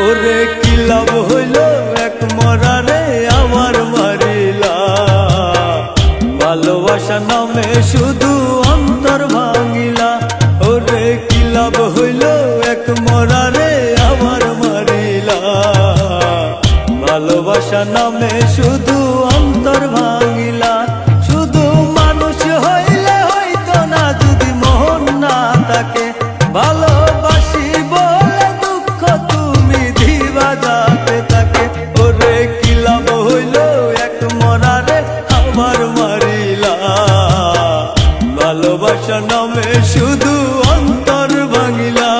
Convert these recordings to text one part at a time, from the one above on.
ওরে কি লাভ হইল এক মরারে আমার মারিলা, ভালোবাসা নামে শুধু অন্তর ভাঙিলা। ওরে কি লাভ হইল এক মরারে আমার মারিলা, ভালোবাসা নামে শুধু অন্তর ভাঙিলা। শুধু মানুষ হইলে হইতো না যদি মন না থাকে, ভালোবাসি বলে দুঃখ তুমি দিবা যাতে থাকে। ওরে কি লাভ হইল এক মরারে আমার মারিলা, ভালোবাসা নামে শুধু অন্তর ভাঙিলা।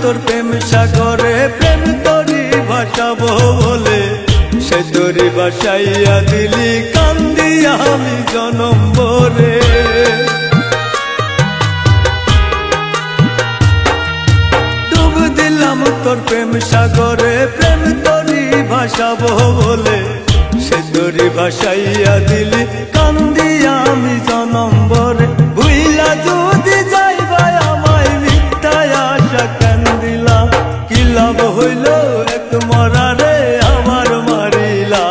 তোর প্রেম সাগরে প্রেম তরি ভাসাবো বলে, সে তরি ভাসাইয়া দিলি কান্দিয়া আমি জনম ভরে। ডুব দিলাম তোর প্রেম সাগরে প্রেম তরি ভাসাবো বলে, সে তরি ভাসাইয়া দিলি কান্দিয়া আমি জনম ভরে। ভুইলা যদি যাইবা আমায় মিথ্যায় আশা কেন দিলা, কি লাভ হইল এক মরারে আমার মারিলা,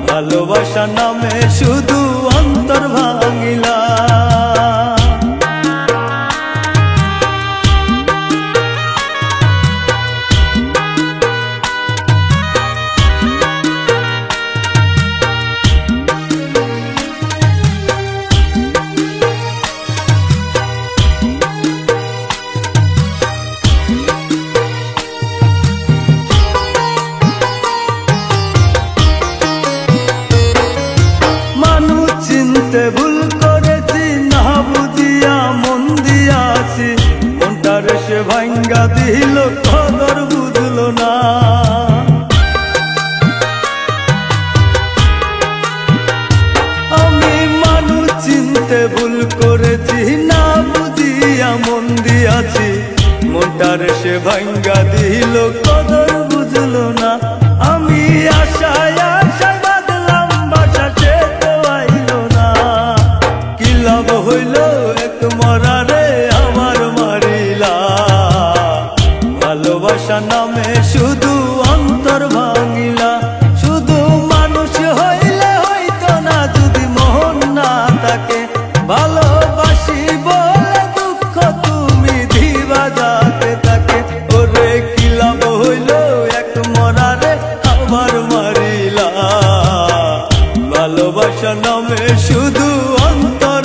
ভালোবাসা নামে শুধু অন্তর ভাঙিলা। ভুল করেছি না বুঝিয়া মন দিয়াছি, মনটার সে ভাঙ্গা দিল কদর বুঝলো না। আমি মানুষ চিনতে ভুল করেছি না বুঝিয়া মন দিয়াছি, মনটার সে ভাঙ্গা দিল কদর বুঝলো না। আমি আশায় আশায় বাঁধলাম বাসা, সে তো আইল না। কি লাভ হইল এক মরারে আমার মারিলা, ভালোবাসা নামে শুধু অন্তর ভাঙিলা। শুধু মানুষ হইলে হইতো না যদি মন না থাকে, ভালোবাসি বলে দুঃখ তুমি দিবা যাতে থাকে। ওরে কি লাভ হইল এক মরারে আমার মারিলা, ভালোবাসা নামে শুধু অন্তর